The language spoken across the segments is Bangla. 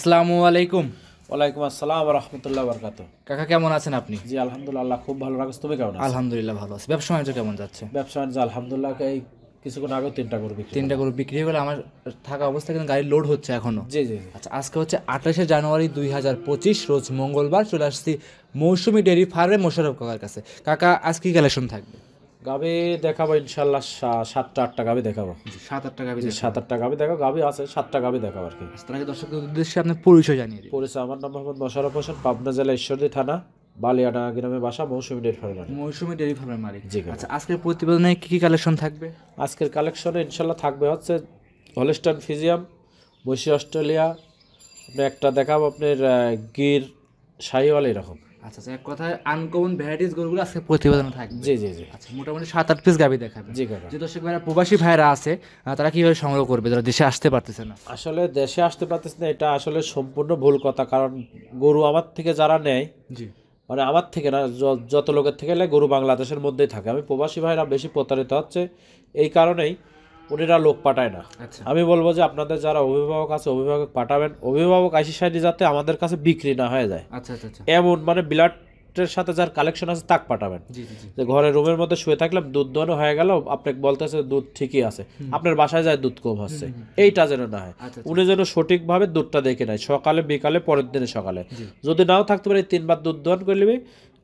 আসসালামু আলাইকুম। ওয়ালাইকুম আসসালাম রহমতুল্লাহ বরকাত। কাকা কেমন আছেন আপনি? জি আলহামদুলিল্লাহ খুব ভালো রাখছ। তুমি কেমন আছো? আলহামদুলিল্লাহ ভালো আছি। ব্যবসা বাণিজ্য কেমন যাচ্ছে? ব্যবসা বাণিজ্য আলহামদুলিল্লাহ এই কিছুক্ষণ আগে তিনটা গরু বিক্রি তিনটা গরু বিক্রি হয়ে গেলে আমার থাকা অবস্থা কিন্তু গাড়ি লোড হচ্ছে এখনো। জি জি জি। আচ্ছা, আজকে হচ্ছে 28শে জানুয়ারি 2025, রোজ মঙ্গলবার। চলে আসছি মৌসুমী ডেয়ারি ফার্মে মোশাররফ কাকার কাছে। কাকা আজ কি কালেকশন থাকবে? গাবি দেখাবো ইনশাল্লাহ 7টা-8টা গাবি দেখাবো। 7-8টা গাভি। 7-8টা গাবি দেখাবো, গাবি আছে 7টা গাবি দেখাবো আর কি। তার আগে দর্শকদের উদ্দেশ্যে আপনার পরিচয় জানিয়ে দিন। পরিচয়, আমার নাম মোহাম্মদ মোশাররফ হোসেন, পাবনা জেলা ঈশ্বরদী থানা বালিয়াডা গ্রামে বাসা, মৌসুমী ডেয়ারি ফার্ম। মৌসুমী ডেয়ারি ফার্মের মালিক। জি। আচ্ছা, আজকের প্রতিবেদনে কি কি কালেকশন থাকবে? আজকের কালেকশনে ইনশাল্লাহ থাকবে হচ্ছে হলস্টাইন ফিজিয়াম, বৈশি অস্ট্রেলিয়া, আপনি একটা দেখাবো আপনার গির শাহিওয়াল এরকম। আচ্ছা, এক কথায় আনকমন ভ্যারাইটিস গরুগুলো আজকে প্রতিবেদনে থাকবে। জি জি জি। আচ্ছা, মোটামুটি 7-8 পিস গাভি দেখাবে। জি কাকা। যে দর্শক ভাইরা প্রবাসী ভাইরা আছে তারা কিভাবে সংগ্রহ করবে যারা দেশে আসতে পারতেছে না? আসলে দেশে আসতে পারতেছে না, এটা আসলে সম্পূর্ণ ভুল কথা। কারণ গরু আমার থেকে যারা নেয়, জি, মানে আমার থেকে না, যত লোকের থেকে নেয় গরু বাংলাদেশের মধ্যেই থাকে। আমি প্রবাসী ভাইরা বেশি প্রতারিত হচ্ছে, এই কারণেই উনিরা লোক পাঠায় না। আচ্ছা আমি বলবো যে আপনাদের যারা অভিভাবক আছে অভিভাবক পাঠাবেন, অভিভাবক আইসি সাইডে যাতে আমাদের কাছে বিক্রি না হয়ে যায়, আচ্ছা আচ্ছা আচ্ছা। এমন মানে বিলাটের সাথে যার কালেকশন আছে তাক পাঠাবেন। জি জি জি। যে ঘরে রুমের মধ্যে শুয়ে থাকলাম, দুধ দোয়ানো হয়ে গেল, আপনাকে বলতেছে দুধ ঠিকই আছে, আপনার বাসায় যায় দুধ কম হচ্ছে, এইটা যেন না হয়। আচ্ছা, উনি যেন সঠিকভাবে দুধটা দেখে নেয়, সকালে বিকালে পরের দিনে সকালে। যদি নাও থাকতে পারে 3 বার দুধ দোয়ান করে নিবি,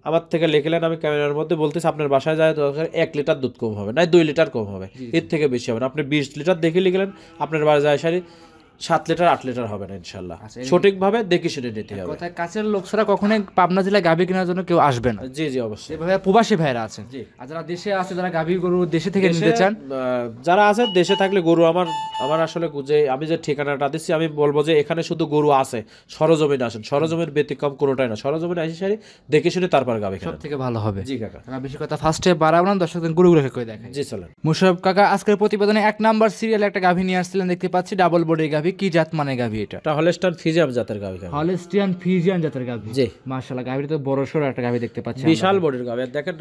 আমার থেকে লিখলেন, আমি ক্যামেরার মধ্যে বলতেছি আপনার বাসায় যায় 1 লিটার দুধ কম হবে, না 2 লিটার কম হবে, এর থেকে বেশি হবে না। আপনি 20 লিটার দেখে লিখলেন, আপনার বাসায় যায় সারি 7 লিটার 8 লিটার হবে না ইনশাল্লাহ। সঠিকভাবে দেখে শুনে নিতে হবে। কথায় কাছের লোক ছাড়া কখনোই পাবনা জেলায় গাভী কেনার জন্য কেউ আসবে না। জি জি অবশ্যই। এভাবে প্রবাসী ভাইরা আছেন। জি। আর যারা দেশে আছে, যারা গাভী গরু দেশে থেকে নিতে চান, যারা আছে দেশে থাকলে গরু আমার আসলে যে আমি যে ঠিকানাটা দিচ্ছি, আমি বলবো যে এখানে শুধু গরু আছে, সরজমিনে আসেন। সরজমিনের ব্যতিক্রম কোনোটাই না, সরজমিনে আসি সারি দেখে শুনে তারপর গাভী সব থেকে ভালো হবে। জি কাকা। কাকা বেশি কথা ফার্স্টে বাড়াবো না, দর্শকদের গরুগুলোকে করে দেখাই। জি চলেন। মোশাররফ কাকা আজকের প্রতিবেদনে 1 নাম্বার সিরিয়ালে একটা গাভী নিয়ে আসছিলেন, দেখতে পাচ্ছি ডাবল বডির গাভী। কি জাত মানে গাভী এটা? এটা হলস্টাইন ফিজিয়াম জাতের গাভী। হলস্টিয়ান ফ্রিজিয়ান জাতের গাভী। জি। মাশাআল্লাহ, গাভীটা তো বড় সড় একটা গাভী দেখতে পাচ্ছি। বিশাল বডির গাভী, আর দেখেন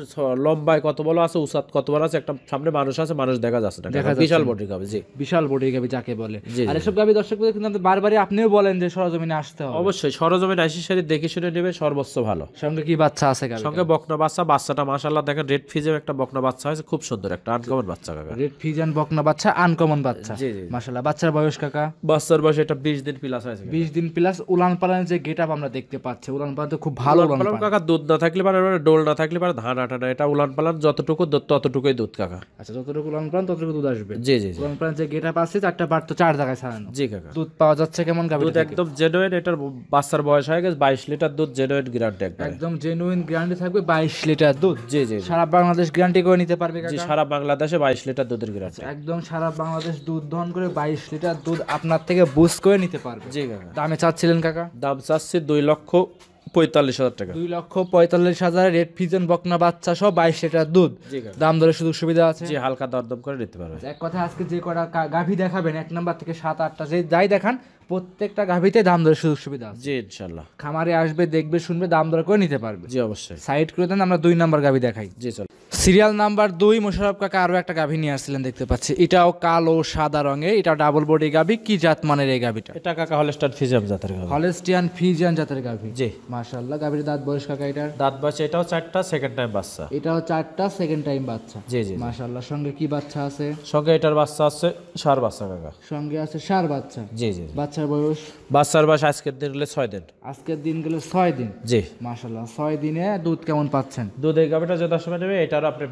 লম্বায় কত বড় আছে, উচ্চতা কত বড় আছে, একটা সামনে মানুষ আছে, মানুষ দেখা যাচ্ছে না, বিশাল বডির গাভী। জি, বিশাল বডির গাভী যাকে বলে। আর এসব গাভী দর্শকদের কিন্তু আপনি বারবারই আপনিও বলেন যে সরজমিনে আসতে হবে। অবশ্যই সরজমিনে আসি সারি দেখে শুনে নেবে, সর্বোচ্চ ভালো। সঙ্গে কি বাচ্চা আছে গাভী? সঙ্গে বকনা বাচ্চা, বাচ্চাটা মাশাআল্লাহ দেখেন রেড ফিজিয়াম একটা বকনা বাচ্চা হয়েছে, খুব সুন্দর একটা আনকমন বাচ্চা কাকা। রেড ফিজিয়ান বকনা বাচ্চা, আনকমন বাচ্চা। জি জি। মাশাআল্লাহ, বাচ্চার বয়স কাকা? বাচ্চার বয়স এটা 20 দিন প্লাস হয়েছে। 20 দিন প্লাস। উলান পালানের যে গেটআপ আমরা দেখতে পাচ্ছি, উলান পালান তো খুব ভালো উলান পালান কাকা। দুধ না থাকলে পারে, ডোল না থাকলে পারে, ধান আটা না, এটা উলান পালান যতটুকু দুধ ততটুকুই দুধ কাকা। আচ্ছা, যতটুকু উলান পালান ততটুকু দুধ আসবে। জি জি জি। উলান পালান যে গেটআপ আছে, 4টা বার তো 4 জায়গায় ছাড়ানো। জি কাকা। দুধ পাওয়া যাচ্ছে কেমন গাভী? দুধ একদম জেনুইন, এটার বাচ্চার বয়স হয়ে গেছে 22 লিটার দুধ, জেনুইন গ্যারান্টি একদম জেনুইন গ্যারান্টি থাকবে। 22 লিটার দুধ। জি জি। সারা বাংলাদেশ গ্যারান্টি করে নিতে পারবে কাকা? জি, সারা বাংলাদেশে 22 লিটার দুধের গ্যারান্টি। একদম সারা বাংলাদেশ দুধ দহন করে 22 লিটার দুধ আপনার থেকে বুস করে নিতে পারবে। জি কাকা। দামে চাচ্ছিলেন কাকা? দাম চাচ্ছি 2,45,000 টাকা। 2,45,000 রেড ফিজিয়ান বকনা বাচ্চা সহ 22 লিটার দুধ। জি কাকা। দাম দরে সুযোগ সুবিধা আছে? জি, হালকা দরদম করে নিতে পারবে। এক কথা আজকে যে কটা গাভী দেখাবেন 1 নাম্বার থেকে 7-8টা যে যাই দেখান, প্রত্যেকটা গাভীতে দাম দরে সুযোগ সুবিধা আছে। জি ইনশাআল্লাহ। খামারে আসবে, দেখবে, শুনবে, দাম দর করে নিতে পারবে। জি অবশ্যই। সাইড করে দেন, আমরা 2 নাম্বার গাভী দেখাই। জি চল। সিরিয়াল নাম্বার 2 মোশাররফ কাকা আরো একটা গাভী নিয়ে আসছিলেন, দেখতে পাচ্ছি। এটাও কালো সাদা রঙের, এটা ডাবল বডি গাভী। কি জাত মানের এই গাভীটা? এটা কাকা হলস্টাইন ফিজিয়াম জাতের গাভী। হলস্টিয়ান ফ্রিজিয়ান জাতের গাভী। জি। মাশাআল্লাহ, গাভীর দাঁত বয়স কাকা এটার? দাঁত বাচ্চা এটাও 4টা, সেকেন্ড টাইম বাচ্চা। এটাও 4টা, সেকেন্ড টাইম বাচ্চা। জি জি। মাশাআল্লাহ, সঙ্গে কি বাচ্চা আছে? সঙ্গে এটার বাচ্চা আছে, ষাঁড় বাচ্চা কাকা। সঙ্গে আছে ষাঁড় বাচ্চা। জি জি। বাচ্চার বয়স? বাচ্চার বয়স আজকের দিন হলে 6 দিন। আজকের দিন গেলে 6 দিন। জি। মাশাআল্লাহ, 6 দিনে দুধ কেমন পাচ্ছেন? দুধের গাভীটা যত সময় নেবে এটার আপনি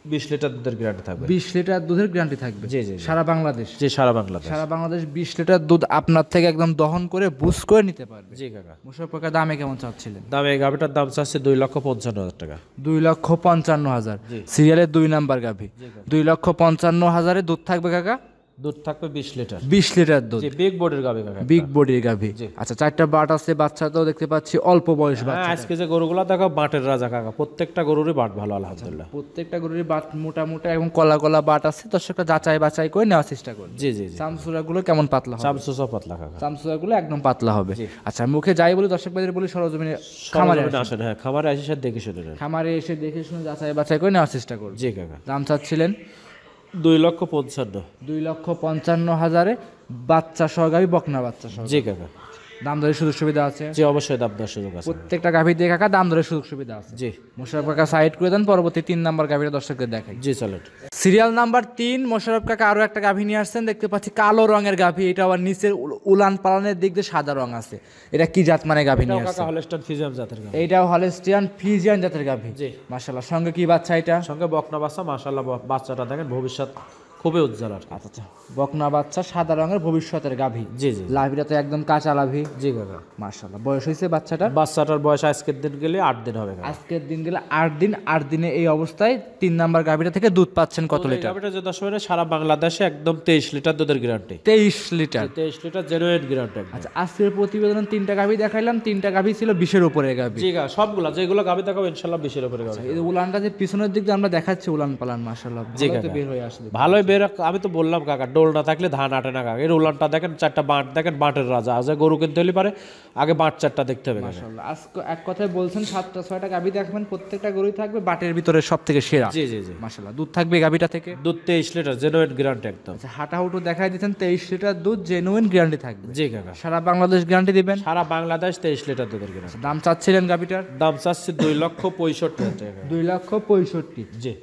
20 লিটার দুধের গ্যারান্টি থাকবে। 20 লিটার দুধের গ্যারান্টি থাকবে? জি জি। সারা বাংলাদেশ? জি সারা বাংলাদেশ। সারা বাংলাদেশ 20 লিটার দুধ আপনার থেকে একদম দহন করে বুস করে নিতে পারবে। জি কাকা। মোশাররফ কাকা দামে কেমন চাচ্ছিলেন? দামে এই গাভীটার দাম চাচ্ছে 2,55,000 টাকা। 2,55,000। সিরিয়ালের 2 নাম্বার গাভী। 2,55,000 দুধ থাকবে কাকা? দুধ থাকবে 20 লিটার। 20 লিটার দুধ। জি, বিগ বডির গাভী কাকা। বিগ বডির গাভী। আচ্ছা, 4টা বাট আছে, বাচ্চা তো দেখতে পাচ্ছি অল্প বয়স বাচ্চা। আজকে যে গরুগুলা দেখো বাটের রাজা কাকা, প্রত্যেকটা গরুরই বাট ভালো আলহামদুলিল্লাহ। প্রত্যেকটা গরুরই বাট মোটা মোটা এবং কলা কলা বাট আছে। দর্শকরা যাচাই বাছাই করে নেওয়ার চেষ্টা করবে। জি জি জি। চামচুরাগুলো কেমন পাতলা হবে? চামচুসা পাতলা কাকা। চামচুরাগুলো একদম পাতলা হবে। আচ্ছা, মুখে যাই বলি, দর্শক ভাইদের বলি, সরজমিনে খামারে আসেন। হ্যাঁ, খামারে আসি স্যার দেখে শুনে নেন। খামারে এসে দেখে শুনে যাচাই বাছাই করে নেওয়ার চেষ্টা করবে। জি কাকা। দাম চাচ্ছিলেন 2,55,000। 2,55,000 বাচ্চা সহ গাভী, বকনা বাচ্চা সহ। জি কাকা। দাম দরের সুযোগ সুবিধা আছে? জি অবশ্যই দাম দেওয়ার সুযোগ আছে। প্রত্যেকটা গাভী দিয়ে কাকা দাম দরের সুযোগ সুবিধা আছে। জি মোশাররফ কাকা সাইড করে দেন, পরবর্তী 3 নাম্বার গাভীটা দর্শকদের দেখাই। জি চলেন। সিরিয়াল নাম্বার 3 মোশাররফ কাকা আরো একটা গাভী নিয়ে আসছেন, দেখতে পাচ্ছি কালো রঙের গাভী। এটা আবার নিচের উলান পালানের দিক দিয়ে সাদা রং আছে। এটা কি জাত মানে গাভী নিয়ে কাকা আসছেন? হলস্টাইন ফ্রিজিয়ান জাতের গাভী। এইটাও হলস্টিয়ান ফ্রিজিয়ান জাতের গাভী। জি মাশাআল্লাহ। সঙ্গে কি বাচ্চা এটা? সঙ্গে বকনা বাচ্চা, মাশাআল্লাহ বাচ্চাটা দেখেন ভবিষ্যৎ খুবই উজ্জ্বল আর কি। আচ্ছা, বকনা বাচ্চা সাদা রঙের ভবিষ্যতের গাভী। জি জি লাভিটা তো একদম কাঁচা লাভি। জি কাকা। মাশাআল্লাহ। বয়স হয়েছে বাচ্চাটার? বাচ্চাটার বয়স আজকের দিন গেলে 8 দিন হবে কাকা। আজকের দিন গেলে 8 দিন। 8 দিনে এই অবস্থায় 3 নাম্বার গাভীটা থেকে দুধ পাচ্ছেন কত লিটার? গাভীটা যে 10 মিনিটে সারা বাংলাদেশে একদম 23 লিটার দুধের guarantee. 23 litre. 23 litre genuine guarantee. আচ্ছা, আজকের প্রতিবেদন 3টা গাভী দেখাইলাম, 3টা গাভী ছিল 20-এর উপরে গাভী। জি কাকা, সবগুলা যেগুলো গাভী দেখাবো ইনশাআল্লাহ 20 এর উপরে গাভী। এই উলানটা যে পিছনের দিক দিয়ে আমরা দেখাচ্ছি উলান পালান, মাশাআল্লাহ জি ভালো তো কাকা। বের হয়ে আসছে। ভালোই বের। আমি তো বললাম কাকা, ডোল না থাকলে ধান আটে না কাকা। এর উলানটা দেখেন, 4টা বাঁট দেখেন, বাঁটের রাজা। আজ গরু কিনতে হলে পারে আগে বাঁট 4টা দেখতে হবে কাকা। মাশাআল্লাহ। আজকে এক কথায় বলছেন 7টা 6টা গাভী দেখবেন, প্রত্যেকটা গরুই থাকবে বাটের ভিতরে সবথেকে সেরা। জি জি জি। মাশাআল্লাহ। দুধ থাকবে গাভীটা থেকে? দুধ 23 লিটার জেনুইন গ্যারান্টি একদম। আচ্ছা, হাঁটাহুটো দেখাই দিচ্ছেন, 23 লিটার দুধ জেনুইন গ্যারান্টি থাকবে। জি কাকা। সারা বাংলাদেশ গ্যারান্টি দিবেন? সারা বাংলাদেশ 23 লিটার দুধের গ্যারান্টি। দাম চাচ্ছিলেন গাভীটার? দাম চাচ্ছি 2,65,000 টাকা। 2,65,000। জি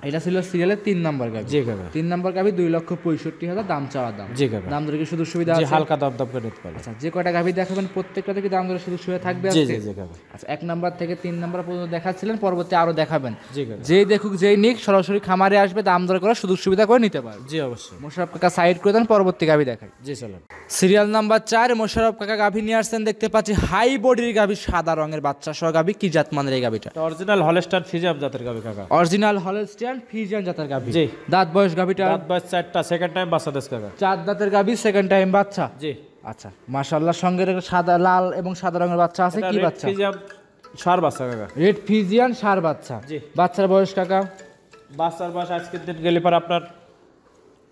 এটা ছিল সিরিয়ালের 3 নাম্বার গাভী। জি কাকা। 3 নাম্বার গাভী 2,65,000 দাম চাওয়া দাম। জি কাকা। দাম দরে কি সুযোগ সুবিধা জি আছে? হালকা দাম দাম করে নিতে পারবে। আচ্ছা, যে কয়টা গাভী দেখাবেন প্রত্যেকটা থেকে দাম দরে সুযোগ সুবিধা থাকবে জি আজকে? জি জি কাকা। আচ্ছা, 1 নাম্বার থেকে 3 নাম্বার পর্যন্ত দেখাচ্ছিলেন, পরবর্তী আরো দেখাবেন। জি কাকা। যেই দেখুক যেই নিক সরাসরি খামারে আসবে, দাম দর করে সুযোগ সুবিধা করে নিতে পারবে। জি অবশ্যই। মোশাররফ কাকা সাইড করে দেন, পরবর্তী গাভী দেখাই। জি চলেন। সিরিয়াল নাম্বার 4 মোশাররফ কাকা গাভী নিয়ে আসছেন, দেখতে পাচ্ছি হাই বডির গাভী, সাদা রঙের বাচ্চা সহ গাভী। কি জাত মানের এই গাভীটা? অরিজিনাল হলস্টাইন ফ্রিজিয়ান জাতের গাভী কাকা। অরিজিনাল হলস্টিয়ান ফ্রিজিয়ান জাতের গাভী। জি। দাঁত বয়স গাভীটা? দাঁত বয়স 4টা, সেকেন্ড টাইম বাচ্চা দেশ কাকা। 4 দাঁতের গাভী, সেকেন্ড টাইম বাচ্চা। জি। আচ্ছা, মাশাআল্লাহ। সঙ্গে সাদা, লাল এবং সাদা রঙের বাচ্চা আছে। কি বাচ্চা? ফ্রিজিয়ান সার বাচ্চা কাকা। রেড ফিজিয়ান সার বাচ্চা। জি। বাচ্চার বয়স কাকা? বাচ্চার বয়স আজকের দিন গেলে পর আপনার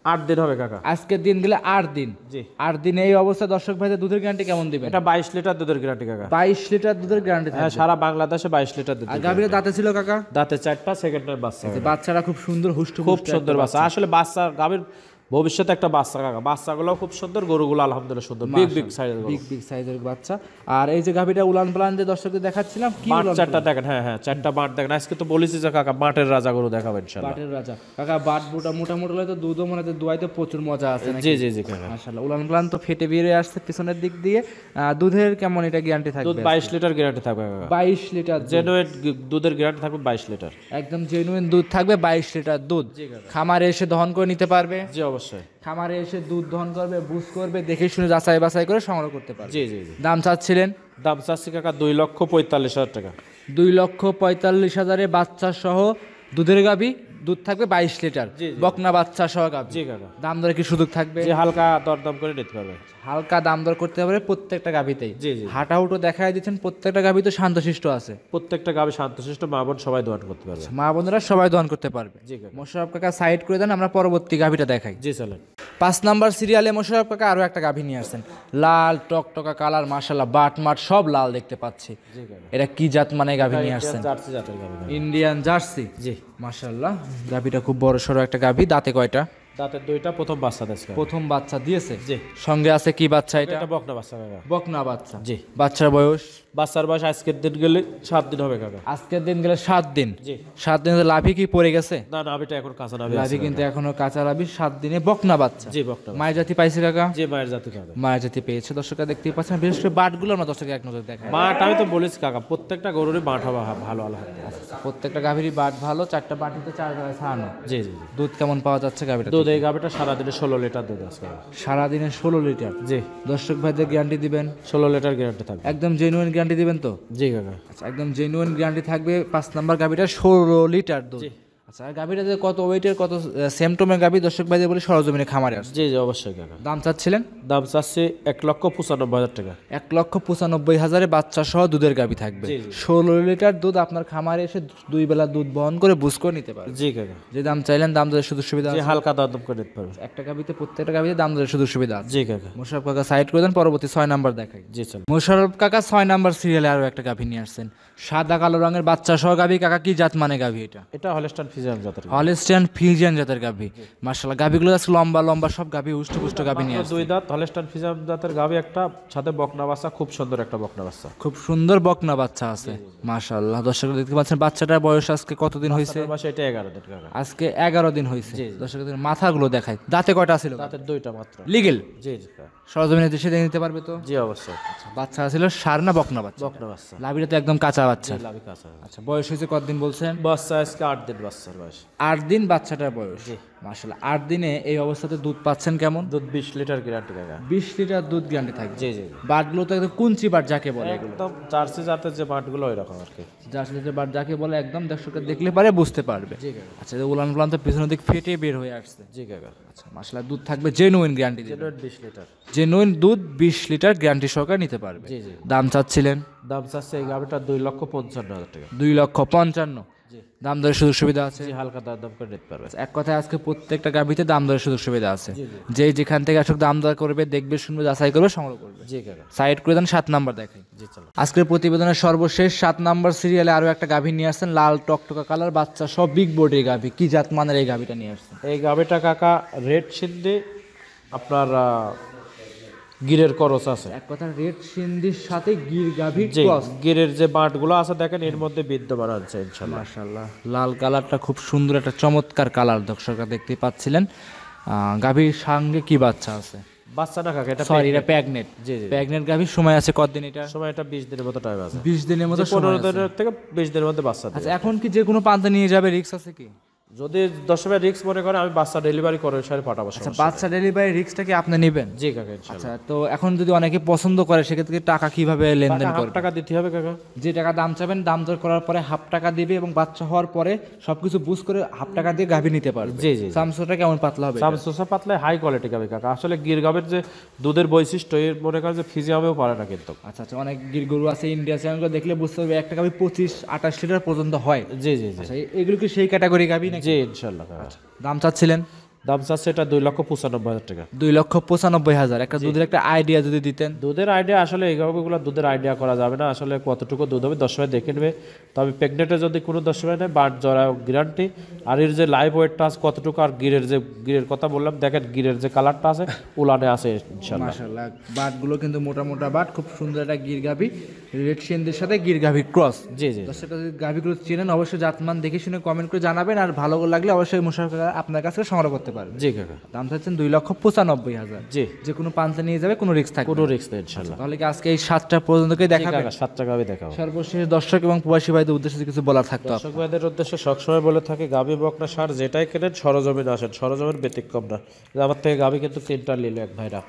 8 দিন হবে কাকা। আজকের দিন গেলে 8 দিন। জি। 8 দিনে এই অবস্থা দর্শক ভাইদের দুধের গ্যারান্টি কেমন দিবেন? এটা 22 লিটার দুধের গ্যারান্টি কাকা। 22 লিটার দুধের গ্যারান্টি হ্যাঁ, থাকবে। সারা বাংলাদেশে 22 লিটার দুধ। আর গাভীর দাঁতে ছিল কাকা? দাঁতে 4টা, সেকেন্ড টাইম বাচ্চা। বাচ্চারা খুব সুন্দর হুষ্ট খুব সুন্দর বাচ্চা। আসলে বাচ্চা গাভীর ভবিষ্যতে একটা বাচ্চা কাকা। বাচ্চাগুলো খুব সুন্দর, গরুগুলো আলহামদুলিল্লাহ সুন্দর, বিগ বিগ সাইজের গরু। বিগ বিগ সাইজের বাচ্চা। আর এই যে গাভীটা উলান পালান যে দর্শকদের দেখাচ্ছিলাম, কি বাট উলান 4টা দেখেন। হ্যাঁ হ্যাঁ, 4টা বাট দেখেন। আজকে তো বলেছি যে কাকা বাটের রাজা গরু দেখাবো ইনশাআল্লাহ। বাটের রাজা কাকা। বাট বুটা মোটামুটি হলে তো দুধও মনে হয় দুয়াইতে প্রচুর মজা আছে নাকি? জি জি জি কাকা। মাশাআল্লাহ। উলান পালান তো ফেটে বেরিয়ে আসছে পিছনের দিক দিয়ে। দুধের কেমন এটা গ্যারান্টি দুধ থাকবে? 22 লিটার গ্যারান্টি থাকবে কাকা। 22 লিটার দুধ। জেনুইন দুধের গ্যারান্টি থাকবে 22 লিটার। একদম জেনুইন দুধ থাকবে, 22 লিটার দুধ। জি কাকা। খামারে এসে দহন করে নিতে পারবে? জি অবশ্যই। খামারে এসে দুধ দহন করবে, বুঝ করবে, দেখে শুনে যাচাই বাছাই করে সংগ্রহ করতে পারবে। জি জি জি। দাম চাচ্ছিলেন? দাম চাচ্ছি কাকা 2,45,000 টাকা। 2,45,000 বাচ্চা সহ দুধের গাভী, দুধ থাকবে 22 লিটার। জি, জি। বকনা বাচ্চা সহ গাভী। জি কাকা। দাম দরে কি সুযোগ থাকবে? যে হালকা দরদাম করে নিতে পারবে। হালকা দাম দর করতে পারবে প্রত্যেকটা গাভীতেই। জি জি। হাঁটাহুটো দেখাই দিচ্ছেন, প্রত্যেকটা গাভী তো শান্তশিষ্ট আছে। প্রত্যেকটা গাভী শান্তশিষ্ট, মা বোন সবাই দোয়ান করতে পারবে। মা বোনেরা সবাই দহন করতে পারবে। জি কাকা। মোশাররফ কাকা সাইড করে দেন, আমরা পরবর্তী গাভীটা দেখাই। জি চলেন। 5 নাম্বার সিরিয়ালে মোশাররফ কাকা আরো একটা গাভী নিয়ে আসছেন, লাল টকটকা কালার, মাশাআল্লাহ বাট মাট সব লাল দেখতে পাচ্ছি। জি কাকা। এটা কি জাত মানে গাভী নিয়ে আসছেন? জার্সি জাতের গাভী। Indian jersey. জি। মাশাআল্লাহ। গাভীটা খুব বড় সড়ো একটা গাভী। দাঁতে কয়টা? দাঁতের 2টা, প্রথম বাচ্চা দেশ কাকা। প্রথম বাচ্চা দিয়েছে। জি। সঙ্গে আছে কি বাচ্চা এটা? এটা বকনা বাচ্চা কাকা। বকনা বাচ্চা। জি। বাচ্চার বয়স? বাচ্চার বয়স আজকের দিন গেলে 7 দিন হবে কাকা। আজকের দিন গেলে 7 দিন। জি। 7 দিনে লাভি কি পড়ে গেছে? না না, আবিটা এখন কাঁচা নাভি লাভি আছে কিন্তু এখনো কাঁচা লাভি। 7 দিনে বকনা বাচ্চা। জি বকনা। মায়ের জাতি পাইছে কাকা? জি মায়ের জাতি কাকা। মায়ের জাতি পেয়েছে। দর্শকরা দেখতেই পাচ্ছেন, বিশেষ করে বাটগুলো আমরা দর্শকের এক নজর দেখাই। বাট আমি তো বলেছি কাকা, প্রত্যেকটা গরুরই বাট হবে ভালো আলহামদুলিল্লাহ। প্রত্যেকটা গাভীরই বাট ভালো, 4টা বাটিতে 4 জায়গায় ছাড়ানো। জি জি জি। দুধ কেমন পাওয়া যাচ্ছে গাভীটা? দুধ এই গাভীটা সারাদিনে 16 লিটার দুধ আছে কাকা। সারাদিনে 16 লিটার। জি। দর্শক ভাইদের গ্যারান্টি দিবেন? 16 লিটার গ্যারান্টি থাকবে। একদম জেনুইন গ্যারান্টি দিবেন তো? জি কাকা। আচ্ছা, একদম জেনুইন গ্যারান্টি থাকবে। 5 নাম্বার গাভীটা 16 লিটার দুধ। জি। আচ্ছা, আর গাভীটা যে কত ওয়েটের, কত সেমটমের গাভী দর্শক ভাইদের বলে সরজমিনে খামারে আসছে। জি জি অবশ্যই কাকা। দাম চাচ্ছিলেন? দাম চাচ্ছি 1,95,000 টাকা। 1,95,000 বাচ্চা সহ দুধের গাভী থাকবে। জি, জি। 16 লিটার দুধ আপনার খামারে এসে 2 বেলা দুধ বহন করে বুঝ করে নিতে পারবে। জি কাকা। যে দাম চাইলেন দাম দরের সুযোগ সুবিধা জি আছে? হালকা দরদাম করে নিতে পারবে। একটা গাভীতে প্রত্যেকটা গাভীতে দাম দরের সুযোগ সুবিধা আছে। জি কাকা। মোশাররফ কাকা সাইড করে দেন, পরবর্তী 6 নাম্বার দেখাই। জি চল। মোশাররফ কাকা 6 নাম্বার সিরিয়ালে আরো একটা গাভী নিয়ে আসছেন, সাদা কালো রঙের বাচ্চা সহ গাভী। কাকা কি জাত মানে গাভী এটা? এটা হলস্টাইন ফিজিয়াম জাতের হলস্টাইন ফ্রিজিয়ান জাতের গাভী। মাশাআল্লাহ গাভীগুলো আছে লম্বা লম্বা সব গাভী, হুষ্ট গাভী নিয়ে আসছে। দুই দাঁত হলস্টাইন ফিজিয়াম জাতের গাভী, একটা সাথে বকনা বাচ্চা, খুব সুন্দর একটা বকনা বাচ্চা। খুব সুন্দর বকনা বাচ্চা আছে মাশাআল্লাহ। দর্শক দেখতে পাচ্ছেন বাচ্চাটার বয়স আজকে কতদিন হয়েছে? বাচ্চা এটা 11 দিন কাকা। আজকে 11 দিন হয়েছে। দর্শকদের মাথাগুলো দেখায়, দাঁতে কয়টা ছিল? দাঁতের দুইটা মাত্র। লিগেল? জি জি কাকা। সরজমিনে দেশে দেখে নিতে পারবে তো? জি অবশ্যই। বাচ্চা ছিল সার না বকনা বাচ্চা? বকনা বাচ্চা। লাভিটা তো একদম কাঁচা বাচ্চা। লাভি কাঁচা। আচ্ছা বয়স হয়েছে কতদিন বলছেন? বাচ্চা আজকে 8 দিন বাচ্চার বয়স। 8 দিন বাচ্চাটার বয়স। মাশাআল্লাহ 8 দিনে এই অবস্থাতে দুধ পাচ্ছেন কেমন? দুধ 20 লিটার গ্যারান্টি কাকা। 20 লিটার দুধ গ্যারান্টি থাকবে। জি জি। বাটগুলো তো একদম কুঞ্চি বাট যাকে বলে, এগুলো একদম জার্সি জাতের যে বাটগুলো ওই রকম আর কি। জার্সি জাতের বাট যাকে বলে একদম দর্শকরা দেখলে পারে বুঝতে পারবে। জি কাকা। আচ্ছা উলান পালান তো পিছনের দিক ফেটে বের হয়ে আসছে। জি কাকা। আচ্ছা মাশাআল্লাহ দুধ থাকবে জেনুইন গ্যারান্টি দিবে। Genuine 20 litre. জেনুইন দুধ 20 লিটার গ্যারান্টি সহকারে নিতে পারবে। জি জি। দাম চাচ্ছিলেন? দাম চাচ্ছে এই গাভিটা 2,55,000 টাকা। 2,55,000। জি। দাম দরের সুযোগ সুবিধা আছে? জি হালকা দাম করে নিতে পারবে। এক কথায় আজকে প্রত্যেকটা গাভিতে দাম দরের সুযোগ সুবিধা আছে। যে যেখান থেকে আসলে দাম দর করবে, দেখবে, শুনবে, যাচাই করবে, সংগ্রহ করবে। জি কাকা। সাইড করে দেন। 7 নাম্বার দেখাই। জি চলো। আজকের প্রতিবেদনের সর্বশেষ 7 নাম্বার সিরিয়ালে আরো একটা গাভী নিয়ে আসছেন, লাল টকটকা কালার বাচ্চা সব বিগ বডির গাভী। কি জাত মানের এই গাভীটা নিয়ে আসছেন? এই গাভিটা কাকা রেড সিন্ধি, আপনার গিরের করস আছে। এক কথা রেড সিন্ধির সাথে গির গাভী জি ক্রস। গিরের যে বাটগুলো আছে দেখেন এর মধ্যে বিদ্যমান আছে ইনশাআল্লাহ। মাশাআল্লাহ লাল কালারটা খুব সুন্দর, একটা চমৎকার কালার দর্শকরা দেখতে পাচ্ছিলেন। গাভীর সঙ্গে কি বাচ্চা আছে? বাচ্চা না কাকা, এটা সরি এটা প্রেগনেন্ট। জি জি। প্রেগনেন্ট গাভীর সময় আছে কতদিন এটা? সময় এটা 20 দিনের মতো টাইম আছে। 20 দিনের মতো সময় 15 আছে। দিনের থেকে 20 দিনের মধ্যে বাচ্চা দেবে। আচ্ছা এখন কি যে কোনো প্রান্তে নিয়ে যাবে, রিস্ক আছে কি? যদি 10 রিক্স মনে করে আমি বাচ্চা ডেলিভারি করে সারে পাঠাবো। আচ্ছা বাচ্চা ডেলিভারি রিস্কটা কি আপনি নেবেন? জি কাকা ইনশাআল্লাহ। আচ্ছা তো এখন যদি অনেকে পছন্দ করে সেক্ষেত্রে টাকা কিভাবে লেনদেন হাফ করবে? টাকা দিতে হবে কাকা। যে টাকা দাম চাবেন দাম দর করার পরে হাফ টাকা দিবে এবং বাচ্চা হওয়ার পরে সবকিছু বুঝ করে হাফ টাকা দিয়ে গাভী নিতে পারবে। জি জি। সামসুটা কেমন পাতলা হবে? সামসুসা পাতলা হাই কোয়ালিটি গাভী কাকা। আসলে গির গাভীর যে দুধের বৈশিষ্ট্য এর মনে করেন যে ফিজিয়ামেও পারে না কিন্তু। আচ্ছা আচ্ছা অনেক গির গরু আছে ইন্ডিয়া চ্যানেলগুলো দেখলে বুঝতে হবে একটা গাভী 25-28 লিটার পর্যন্ত হয়। জি জি জি। আচ্ছা এগুলো কি সেই ক্যাটাগরি গাভী নাকি? জি ইনশাআল্লাহ কাকা। দাম চাচ্ছিলেন? দাম চাচ্ছে এটা 2,95,000 টাকা। 2,95,000। একটা দুধের একটা আইডিয়া যদি দিতেন। দুধের আইডিয়া আসলে এই গাভীগুলো দুধের আইডিয়া করা যাবে না, আসলে কতটুকু দুধ হবে 10 দেখে নেবে। তবে প্রেগনেন্টে যদি কোনো 10 নেয় বাট জরা গ্যারান্টি। আর এর যে লাইভ ওয়েটটা আছে কতটুকু, আর গিরের কথা বললাম দেখেন, গিরের যে কালারটা আছে উলানে আছে ইনশাআল্লাহ। মাশাআল্লাহ বাটগুলো কিন্তু মোটা মোটা বাট, খুব সুন্দর একটা গির গাভী, রেড সিন্ধের সাথে গির গাভী ক্রস। জি জি। দর্শকরা যদি গাভীগুলো চেনেন অবশ্যই জাতমান দেখে শুনে কমেন্ট করে জানাবেন, আর ভালো লাগলে অবশ্যই মুশারফ আপনার কাছে সংগ্রহ করতে পারবেন। জি কাকা। দাম চাচ্ছেন 2,95,000। জি। যে কোনো পান্তা নিয়ে যাবে, কোনো রিস্ক থাকবে? কোনো রিস্ক নেই ইনশাআল্লাহ। তাহলে কি আজকে এই 7টা পর্যন্তই দেখাবেন? 7টা গাভী দেখাবো। সর্বশেষ দর্শক এবং প্রবাসী ভাইদের উদ্দেশ্যে কিছু বলার থাকতো? দর্শক ভাইদের উদ্দেশ্যে সবসময় বলে থাকে গাভী বকনা সার যেটাই কেনেন সরজমিন আসেন, সরজমিন ব্যতিক্রম না। আমার থেকে গাভী কিন্তু 3টা নিল এক ভাইরা,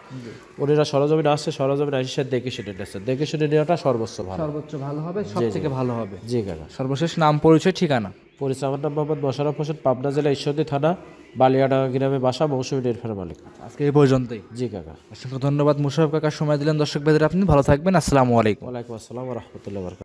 উনিরা সরজমিন আসছে, সরজমিন আসে দেখে শুনে নিয়েছেন, দেখে শুনে নেওয়াটা সর্বোচ্চ ভালো, সর্বোচ্চ ভালো হবে, সব থেকে ভালো হবে। জি কাকা। সর্বশেষ নাম পরিচয় ঠিকানা? পরিচয় আমার নাম মোহাম্মদ মোশাররফ হোসেন, পাবনা জেলা ঈশ্বরদী থানা বালিয়াডাঙ্গা গ্রামে বাসা, মৌসুমী ডেয়ারি মালিক। আজকে এই পর্যন্তই। জি কাকা। অসংখ্য ধন্যবাদ মুশাররফ কাকা, সময় দিলেন। দর্শক ভাইদের আপনি ভালো থাকবেন। আসসালামু আলাইকুম। ওয়ালাইকুম আসসালাম ওয়া রাহমাতুল্লাহি ওয়া বারাকাতুহু।